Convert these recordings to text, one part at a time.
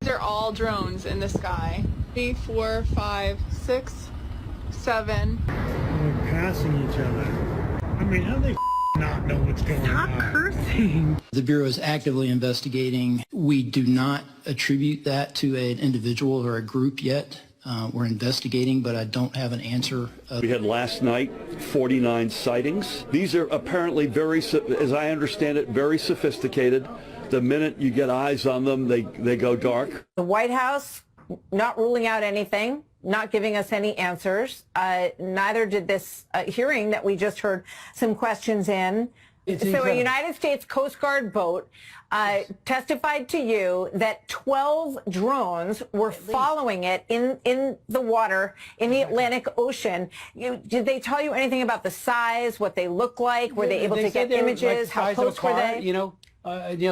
They're all drones in the sky. 3, 4, 5, 6, 7. We're passing each other. I mean, how do they not know what's going on? Stop cursing. The Bureau is actively investigating. We do not attribute that to an individual or a group yet. We're investigating, but I don't have an answer. We had last night 49 sightings. These are apparently very, as I understand it, very sophisticated. The minute you get eyes on them, they go dark. The White House not ruling out anything, not giving us any answers. Neither did this hearing that we just heard some questions in. So a United States Coast Guard boat testified to you that 12 drones were following it in the water in the Atlantic Ocean. Did they tell you anything about the size, what they look like? Were they able to get images? How close were they? You know,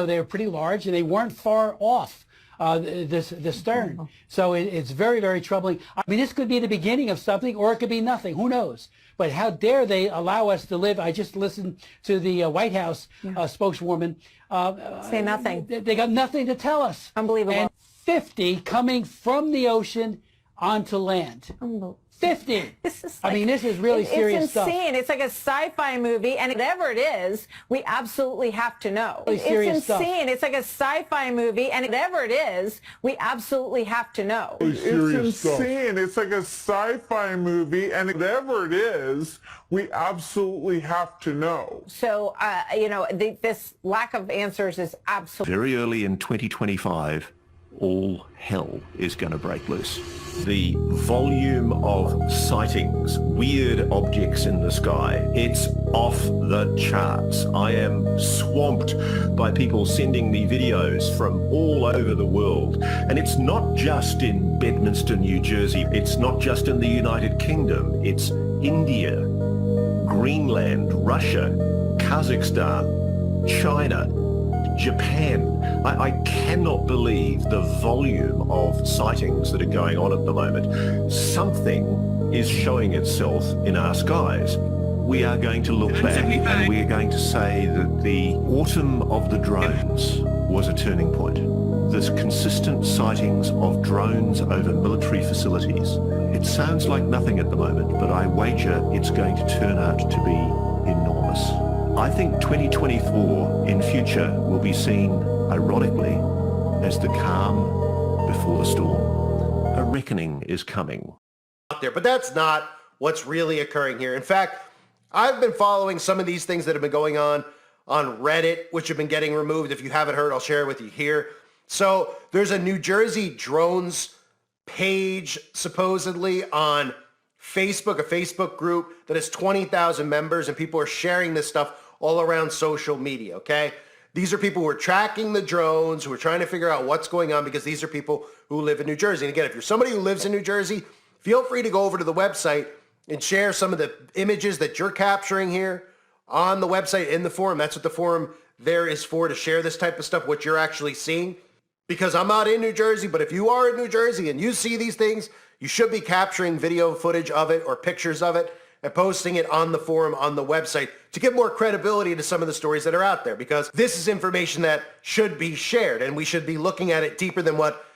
they were pretty large, and they weren't far off the stern. So it's very, very troubling. I mean, this could be the beginning of something, or it could be nothing. Who knows? But how dare they allow us to live? I just listened to the White House spokeswoman. Say nothing. They got nothing to tell us. Unbelievable. And 50 coming from the ocean onto land. Unbelievable. 50. This is I mean, this is really serious stuff. It's insane. It's like a sci-fi movie, and whatever it is, we absolutely have to know. Really serious insane. stuff. It's like a sci-fi movie, and whatever it is, we absolutely have to know. It's insane. It's like a sci-fi movie, and whatever it is, we absolutely have to know. So, you know, this lack of answers is absolutely... Very early in 2025, all hell is going to break loose. The volume of sightings, weird objects in the sky, it's off the charts. I am swamped by people sending me videos from all over the world. And it's not just in Bedminster, New Jersey. It's not just in the United Kingdom. It's India, Greenland, Russia, Kazakhstan, China, Japan. I cannot believe the volume of sightings that are going on at the moment. Something is showing itself in our skies. We are going to look back and we are going to say that the autumn of the drones was a turning point. There's consistent sightings of drones over military facilities. It sounds like nothing at the moment, but I wager it's going to turn out to be enormous. I think 2024 in future will be seen, ironically, as the calm before the storm. A reckoning is coming. Out there, but that's not what's really occurring here. In fact, I've been following some of these things that have been going on Reddit, which have been getting removed. If you haven't heard, I'll share it with you here. So there's a New Jersey drones page supposedly on Facebook, a Facebook group that has 20,000 members, and people are sharing this stuff all around social media, okay? These are people who are tracking the drones, who are trying to figure out what's going on, because these are people who live in New Jersey. And again, if you're somebody who lives in New Jersey, feel free to go over to the website and share some of the images that you're capturing here on the website in the forum. That's what the forum there is for, to share this type of stuff, what you're actually seeing. Because I'm not in New Jersey, but if you are in New Jersey and you see these things, you should be capturing video footage of it or pictures of it and posting it on the forum on the website to give more credibility to some of the stories that are out there, because this is information that should be shared, and we should be looking at it deeper than what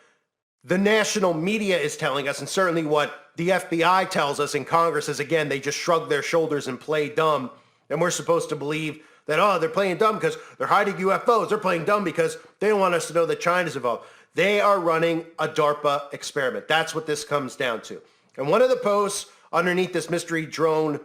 the national media is telling us, and certainly what the FBI tells us in Congress is, again, they just shrug their shoulders and play dumb, and we're supposed to believe that, oh, they're playing dumb because they're hiding UFOs. They're playing dumb because they don't want us to know that China's involved. They are running a DARPA experiment. That's what this comes down to. And one of the posts underneath this mystery drone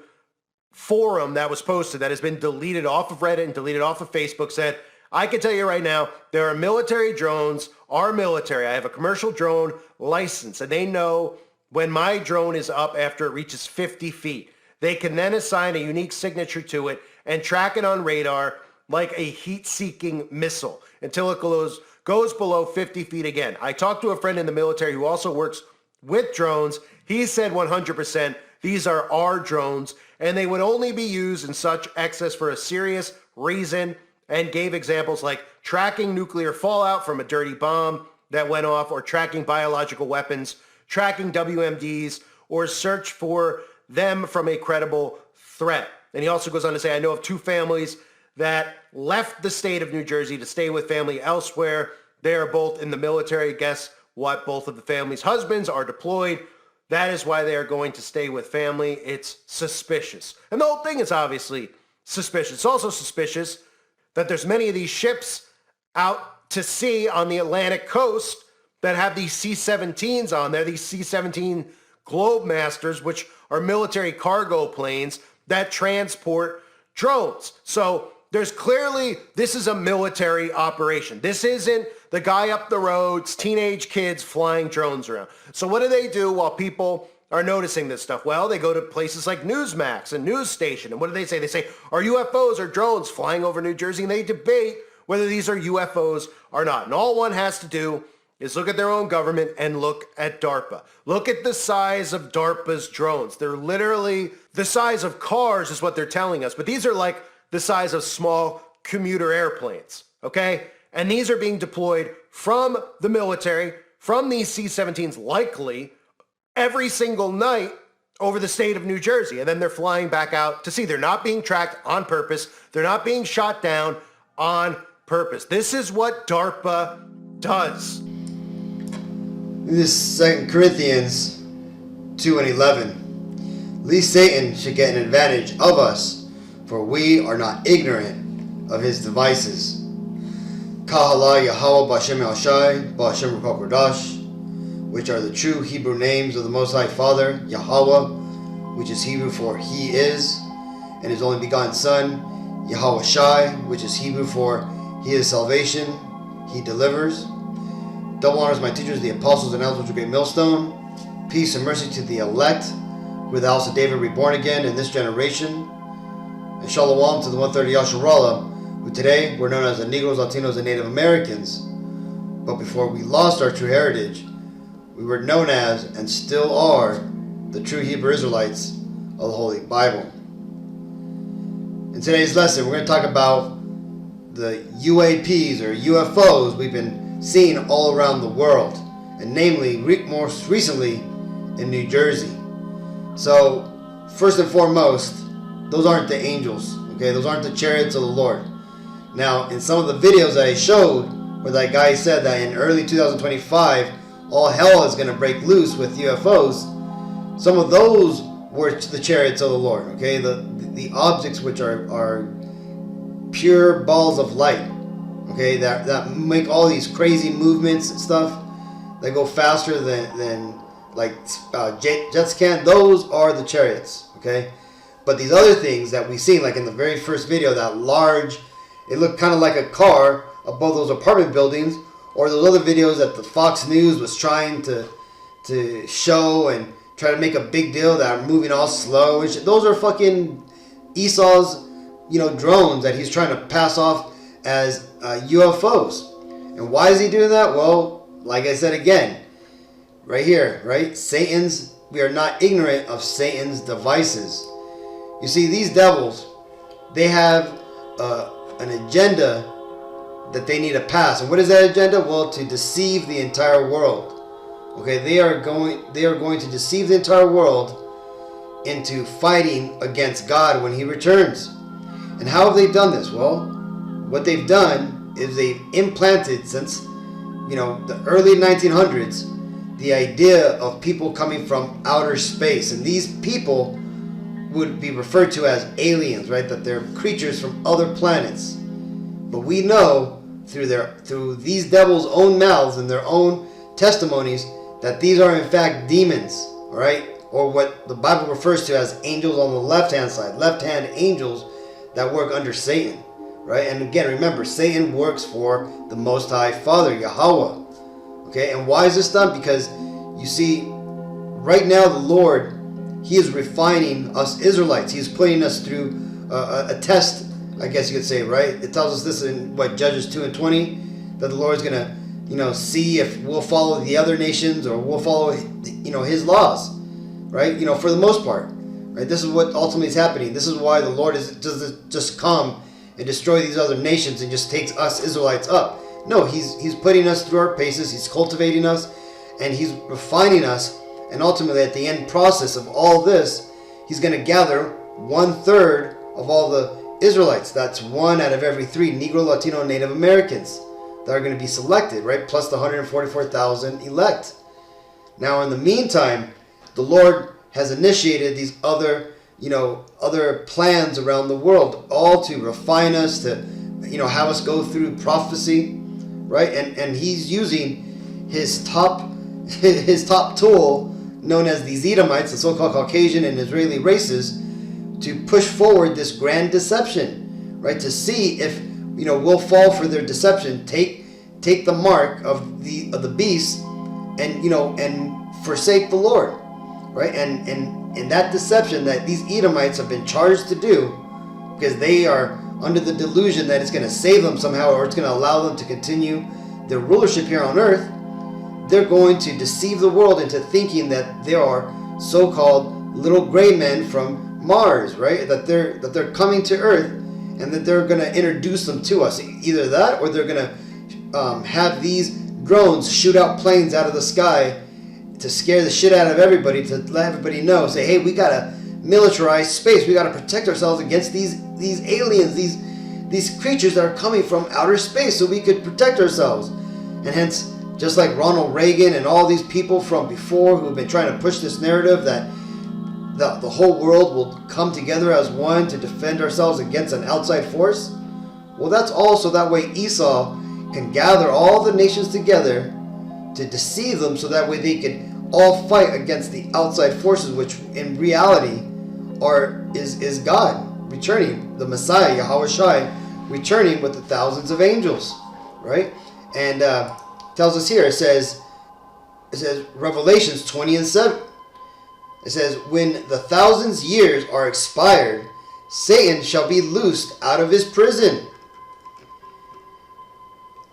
forum that was posted, that has been deleted off of Reddit and deleted off of Facebook, said, I can tell you right now, there are military drones, our military. I have a commercial drone license, and they know when my drone is up after it reaches 50 feet. They can then assign a unique signature to it and track it on radar like a heat-seeking missile until it goes below 50 feet again. I talked to a friend in the military who also works with drones. He said 100% these are our drones, and they would only be used in such excess for a serious reason, and gave examples like tracking nuclear fallout from a dirty bomb that went off, or tracking biological weapons, tracking WMDs, or search for them from a credible threat. And he also goes on to say, I know of two families that left the state of New Jersey to stay with family elsewhere. They are both in the military. Guess what both of the family's husbands are deployed. That is why they are going to stay with family. It's suspicious. And the whole thing is obviously suspicious. It's also suspicious that there's many of these ships out to sea on the Atlantic coast that have these C-17s on there, these C-17 Globemasters, which are military cargo planes that transport drones. So there's clearly, this is a military operation. This isn't the guy up the road's teenage kids flying drones around. So what do they do while people are noticing this stuff? Well, they go to places like Newsmax and News Station. And what do they say? They say, are UFOs or drones flying over New Jersey? And they debate whether these are UFOs or not. And all one has to do is look at their own government and look at DARPA. Look at the size of DARPA's drones. They're literally the size of cars is what they're telling us. But these are like the size of small commuter airplanes, okay? And these are being deployed from the military, from these C-17s likely, every single night over the state of New Jersey. And then they're flying back out to sea. They're not being tracked on purpose. They're not being shot down on purpose. This is what DARPA does. This is 2 Corinthians 2:11. At least Satan should get an advantage of us, for we are not ignorant of his devices. Kahala Yahweh B'Shem Elshai B'Shem Kodash, which are the true Hebrew names of the Most High Father, Yahweh, which is Hebrew for He is, and His only begotten Son, Yahweh Shai, which is Hebrew for He is salvation, He delivers. Double honors my teachers, the apostles and elders of Great Millstone. Peace and mercy to the elect, who are the house of David reborn again in this generation. And Shalom to the 130 Yasharallah, who today were known as the Negroes, Latinos, and Native Americans. But before we lost our true heritage, we were known as, and still are, the true Hebrew Israelites of the Holy Bible. In today's lesson, we're going to talk about the UAPs or UFOs we've been seeing all around the world, and namely, most recently, in New Jersey. So, first and foremost, those aren't the angels, okay? Those aren't the chariots of the Lord. Now, in some of the videos that I showed, where that guy said that in early 2025, all hell is going to break loose with UFOs, some of those were the chariots of the Lord, okay? The objects which are pure balls of light, okay, that make all these crazy movements and stuff, that go faster than like jets can. Those are the chariots, okay? But these other things that we've seen, like in the very first video, that large, it looked kind of like a car above those apartment buildings, or those other videos that the Fox News was trying to show and try to make a big deal that are moving all slow and shit. Those are fucking ESAU's, drones that he's trying to pass off as UFOs. And why is he doing that? Well, like I said again, right here, right? We are not ignorant of Satan's devices. You see, these devils, they have an agenda that they need to pass. And what is that agenda? Well, to deceive the entire world. Okay, they are going to deceive the entire world into fighting against God when He returns. And how have they done this? Well, what they've done is they've implanted since the early 1900s the idea of people coming from outer space, and these people would be referred to as aliens, right? That they're creatures from other planets. But we know through these devils' own mouths and their own testimonies that these are in fact demons, all right? Or what the Bible refers to as angels on the left-hand side, left-hand angels that work under Satan, right? And again, remember, Satan works for the Most High Father, Yahweh. Okay, and why is this done? Because you see, right now the Lord, He is refining us Israelites. He is putting us through a test, I guess you could say, right? It tells us this in Judges 2:20, that the Lord is going to, see if we'll follow the other nations or we'll follow, His laws, right? For the most part, right? This is what ultimately is happening. This is why the Lord doesn't just come and destroy these other nations and just takes us Israelites up. No, He's putting us through our paces. He's cultivating us, and He's refining us. And ultimately, at the end process of all this, He's going to gather 1/3 of all the Israelites. That's 1 out of every 3 Negro, Latino, Native Americans. that are going to be selected, right? Plus the 144,000 elect. Now, in the meantime, the Lord has initiated these other plans around the world, all to refine us, to, have us go through prophecy, right? And he's using his top tool, known as these Edomites, the so-called Caucasian and Israeli races, to push forward this grand deception, right? To see if we'll fall for their deception, take the mark of the beast, and forsake the Lord, right? And in that deception that these Edomites have been charged to do, because they are under the delusion that it's going to save them somehow, or it's going to allow them to continue their rulership here on earth, they're going to deceive the world into thinking that there are so-called little gray men from Mars, right? That they're coming to Earth, and that they're going to introduce them to us. Either that, or they're going to have these drones shoot out planes out of the sky to scare the shit out of everybody, to let everybody know, say, hey, we got to militarize space. We got to protect ourselves against these aliens, these creatures that are coming from outer space, so we could protect ourselves. And hence, just like Ronald Reagan and all these people from before who have been trying to push this narrative that the whole world will come together as one to defend ourselves against an outside force. Well, that's all so that way Esau can gather all the nations together to deceive them, so that way they can all fight against the outside forces, which in reality is God returning, the Messiah, Yahweh Shai, returning with the thousands of angels, right? And tells us here, it says Revelations 20:7. It says, when the 1,000 years are expired, Satan shall be loosed out of his prison,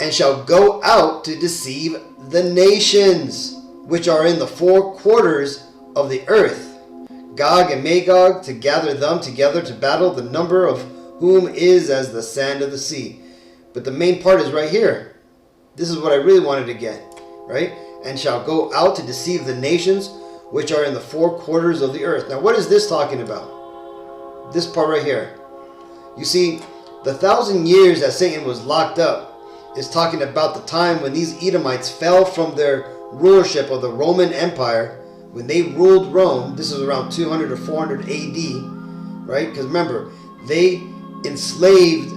and shall go out to deceive the nations which are in the four quarters of the earth, Gog and Magog, to gather them together to battle, the number of whom is as the sand of the sea. But the main part is right here. This is what I really wanted to get, right? And shall go out to deceive the nations which are in the four quarters of the earth. Now, what is this talking about? This part right here. You see, the 1,000 years that Satan was locked up is talking about the time when these Edomites fell from their rulership of the Roman Empire, when they ruled Rome. This is around 200 or 400 AD, right? Because remember, they enslaved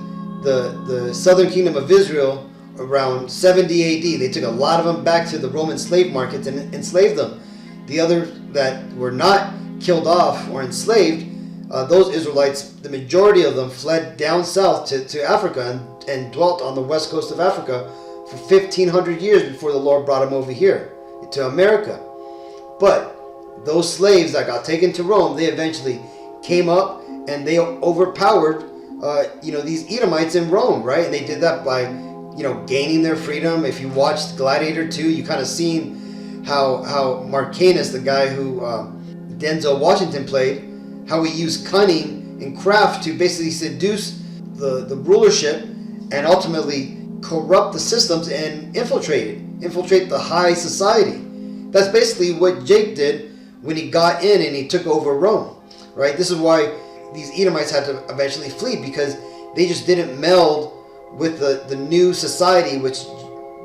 the southern kingdom of Israel around 70 AD. They took a lot of them back to the Roman slave markets and enslaved them. The others that were not killed off or enslaved, those Israelites, the majority of them fled down south to Africa and dwelt on the west coast of Africa for 1,500 years before the Lord brought them over here to America. But those slaves that got taken to Rome, they eventually came up and they overpowered these Edomites in Rome, right? And they did that by gaining their freedom. If you watched Gladiator 2, you kind of seen how Marcanus, the guy who Denzel Washington played, how he used cunning and craft to basically seduce the rulership and ultimately corrupt the systems and infiltrate the high society. That's basically what Jake did when he got in and he took over Rome, right? This is why these Edomites had to eventually flee, because they just didn't meld with the new society, which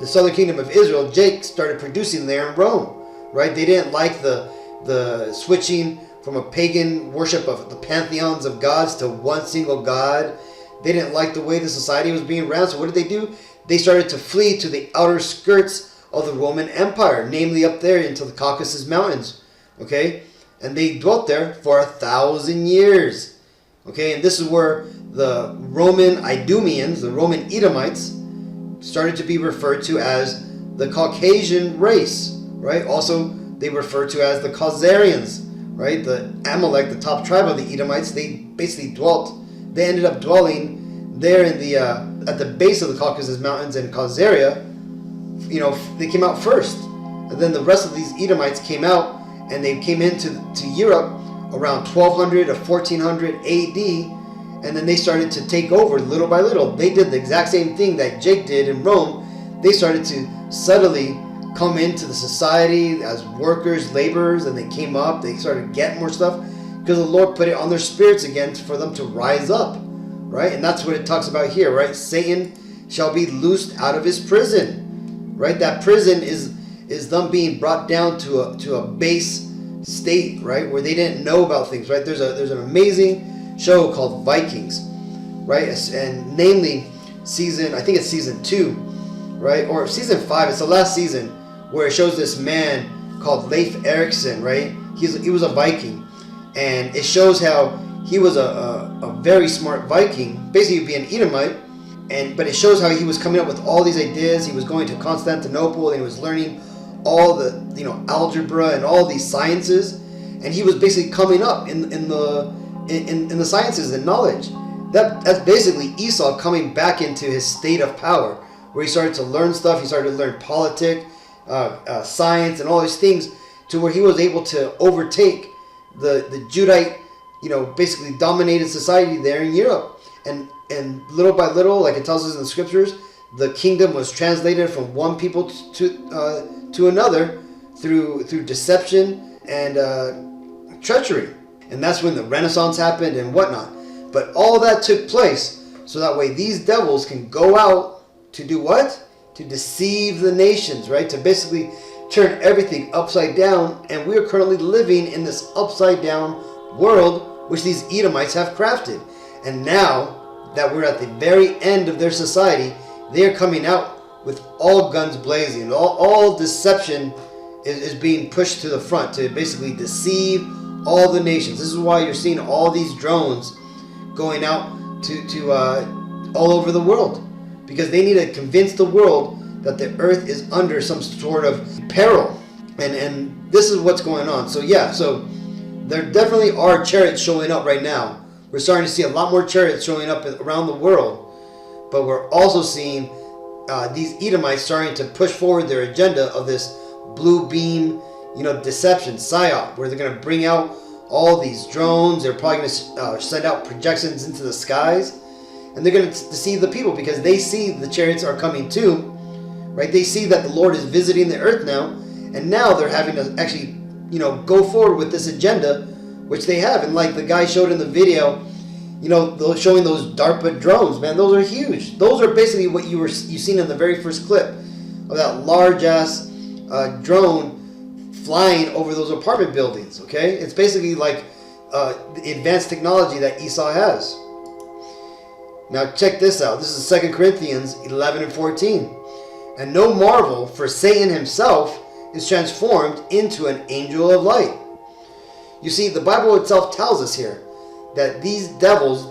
the southern kingdom of Israel, Jake started producing there in Rome, right? They didn't like the switching from a pagan worship of the pantheons of gods to one single God. They didn't like the way the society was being ran. So what did they do? They started to flee to the outer skirts of the Roman Empire, namely up there into the Caucasus Mountains, okay? And they dwelt there for 1,000 years, okay? And this is where the Roman Idumeans, the Roman Edomites, started to be referred to as the Caucasian race, right? Also, they refer to as the Khazarians, right? The Amalek, the top tribe of the Edomites, they basically they ended up dwelling there in the at the base of the Caucasus Mountains in Khazaria. They came out first, and then the rest of these Edomites came out, and they came into Europe around 1200 to 1400 AD. And then they started to take over little by little. They did the exact same thing that Jake did in Rome. They started to subtly come into the society as workers, laborers, and they came up. They started getting more stuff because the Lord put it on their spirits again for them to rise up, right? And that's what it talks about here, right? Satan shall be loosed out of his prison. Right? That prison is them being brought down to a base state, right, where they didn't know about things, right? There's an amazing show called Vikings, right? And namely I think it's season 2, right? Or season 5, it's the last season, where it shows this man called Leif Erikson, right? He was a Viking, and it shows how he was a very smart Viking, basically being an Edomite, but it shows how he was coming up with all these ideas. He was going to Constantinople and he was learning all the algebra and all these sciences, and he was basically coming up in the sciences and knowledge. That's basically Esau coming back into his state of power, where he started to learn stuff. He started to learn politics, science, and all these things, to where he was able to overtake the Judite, basically dominated society there in Europe. And little by little, like it tells us in the scriptures, the kingdom was translated from one people to another through deception and treachery. And that's when the Renaissance happened and whatnot. But all that took place so that way these devils can go out to do what? To deceive the nations, right? To basically turn everything upside down. And we are currently living in this upside down world which these Edomites have crafted. And now that we're at the very end of their society, they are coming out with all guns blazing. All deception is being pushed to the front to basically deceive all the nations. This is why you're seeing all these drones going out to all over the world, because they need to convince the world that the earth is under some sort of peril, and this is what's going on. So yeah, so there definitely are chariots showing up right now. We're starting to see a lot more chariots showing up around the world, but we're also seeing these Edomites starting to push forward their agenda of this blue beam, deception, psyop, where they're going to bring out all these drones. They're probably going to send out projections into the skies, and they're going to deceive the people because they see the chariots are coming too, right? They see that the Lord is visiting the earth now, and now they're having to actually, go forward with this agenda, which they have. And like the guy showed in the video, showing those DARPA drones, man, those are huge. Those are basically what you seen in the very first clip of that large ass drone flying over those apartment buildings. Okay, it's basically like the advanced technology that Esau has. Now check this out. This is 2 Corinthians 11 and 14. And no marvel, for Satan himself is transformed into an angel of light. You see, the Bible itself tells us here that these devils,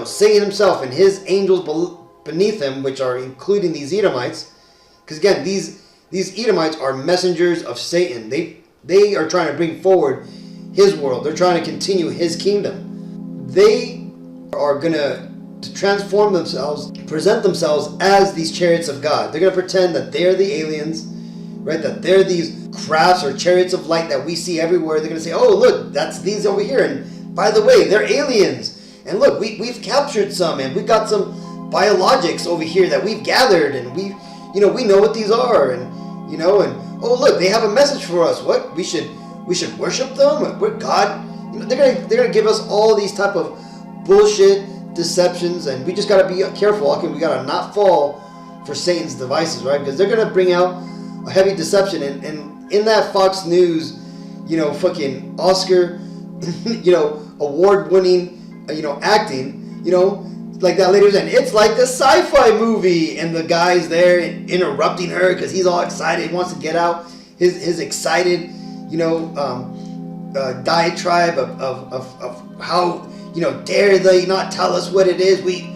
Satan himself and his angels beneath him, which are including these Edomites, because again, these Edomites are messengers of Satan. They are trying to bring forward his world. They're trying to continue his kingdom. They are going to transform themselves, present themselves as these chariots of God. They're going to pretend that they're the aliens, right? That they're these crafts or chariots of light that we see everywhere. They're going to say, oh, look, that's these over here. And by the way, they're aliens. And look, we've captured some, and we've got some biologics over here that we've gathered, and we know what these are, and oh look, they have a message for us. What? We should worship them? We're God. They're gonna give us all these type of bullshit deceptions, and we just gotta be careful. Okay, we gotta not fall for Satan's devices, right? Because they're gonna bring out a heavy deception, and in that Fox News, fucking Oscar, award-winning, acting, like that lady was saying, it's like a sci-fi movie, and the guy's there interrupting her because he's all excited, he wants to get out his excited, diatribe of how, dare they not tell us what it is? We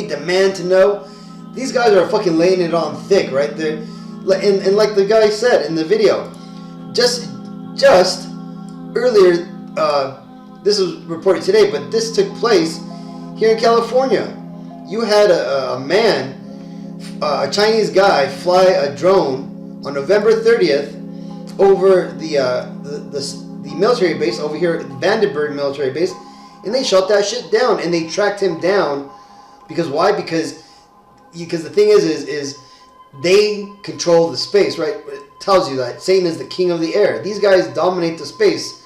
demand to know. These guys are fucking laying it on thick, right there, and like the guy said in the video, just earlier, this was reported today, but this took place here in California. You had a man, a Chinese guy, fly a drone on November 30th over the military base over here, Vandenberg military base, and they shut that shit down, and they tracked him down. Because why? Because the thing is they control the space, right? It tells you that Satan is the king of the air. These guys dominate the space,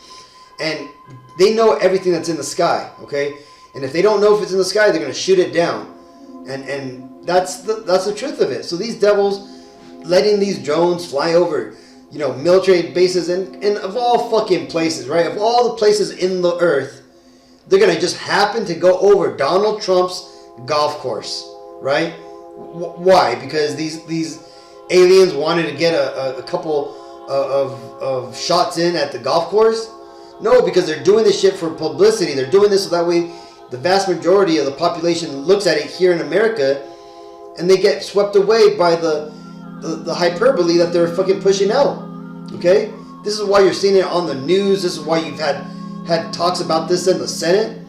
and they know everything that's in the sky, okay? And if they don't know if it's in the sky, they're going to shoot it down. And That's the truth of it. So these devils letting these drones fly over, military bases and of all fucking places, right? Of all the places in the earth, they're gonna just happen to go over Donald Trump's golf course, right? Why? Because these aliens wanted to get a couple of shots in at the golf course? No, because they're doing this shit for publicity. They're doing this so that way the vast majority of the population looks at it here in America and they get swept away by the hyperbole that they're fucking pushing out. Okay? This is why you're seeing it on the news. This is why you've had talks about this in the Senate.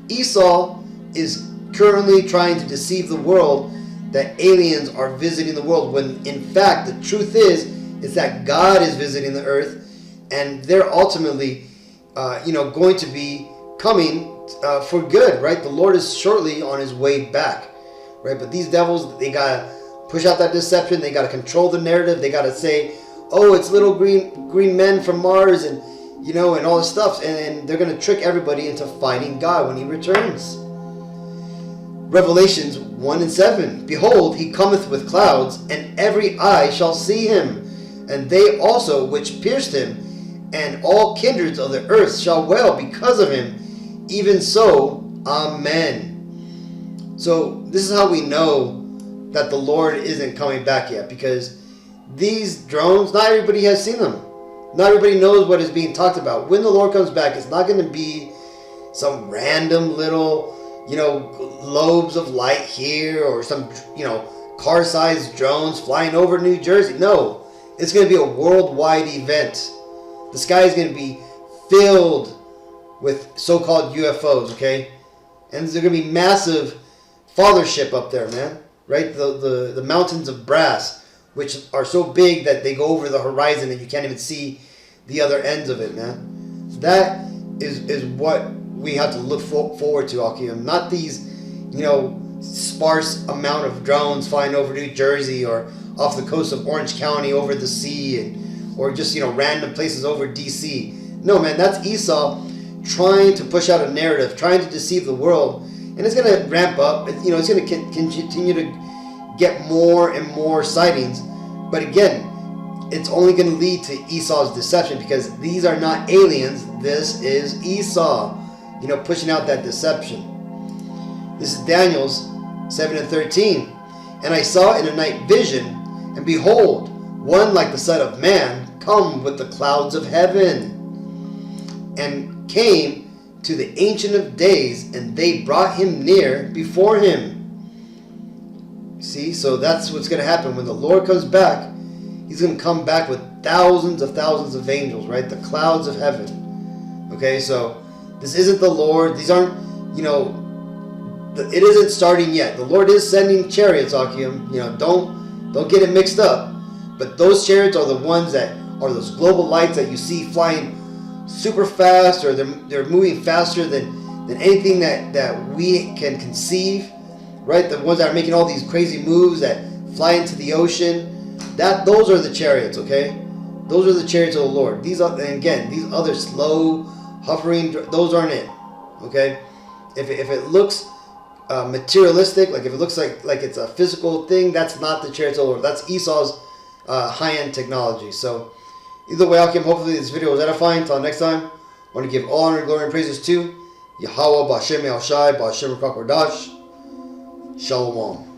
ESAU is currently trying to deceive the world that aliens are visiting the world, when in fact the truth is that God is visiting the earth, and they're ultimately going to be coming for good, right? The Lord is shortly on his way back, right? But these devils, they gotta push out that deception. They gotta control the narrative. They gotta say, oh, it's little green men from Mars, and and all this stuff, and they're gonna trick everybody into fighting God when he returns. Revelations 1:7. Behold, he cometh with clouds, and every eye shall see him, and they also which pierced him, and all kindreds of the earth shall wail because of him. Even so, amen. So this is how we know that the Lord isn't coming back yet, because these drones, not everybody has seen them. Not everybody knows what is being talked about. When the Lord comes back, it's not going to be some random little, lobes of light here, or some, car-sized drones flying over New Jersey. No, it's going to be a worldwide event. The sky is going to be filled with so-called UFOs, okay? And there's going to be massive fathership up there, man. Right? The mountains of brass, which are so big that they go over the horizon and you can't even see the other ends of it, man. That is what we have to look forward to, Akim. Not these, sparse amount of drones flying over New Jersey or off the coast of Orange County over the sea, or just, random places over DC. No, man, that's ESAU trying to push out a narrative, trying to deceive the world. And it's going to ramp up. It's going to continue to get more and more sightings. But again, it's only going to lead to ESAU's deception, because these are not aliens. This is ESAU, pushing out that deception. This is Daniel's 7:13. And I saw in a night vision, and behold, one like the Son of Man come with the clouds of heaven, and came to the Ancient of Days, and they brought him near before him. See, so that's what's going to happen when the Lord comes back. He's going to come back with thousands of angels, right? The clouds of heaven. Okay, so this isn't the Lord. These aren't, it isn't starting yet. The Lord is sending chariots, Akim. Don't get it mixed up. But those chariots are the ones that are those global lights that you see flying super fast, or they're moving faster than anything that we can conceive, right? The ones that are making all these crazy moves that fly into the ocean. Those are the chariots, okay? Those are the chariots of the Lord. These other slow, hovering, those aren't it, okay? If it looks materialistic, like if it looks like it's a physical thing, that's not the chariots of the Lord. That's ESAU's high-end technology. So either way, Akim, hopefully this video was edifying. Until next time, I want to give all honor, glory, and praises to Yahweh, Ba'Shem El Shai, Ba'Shem Rakak Wadash. Shalom.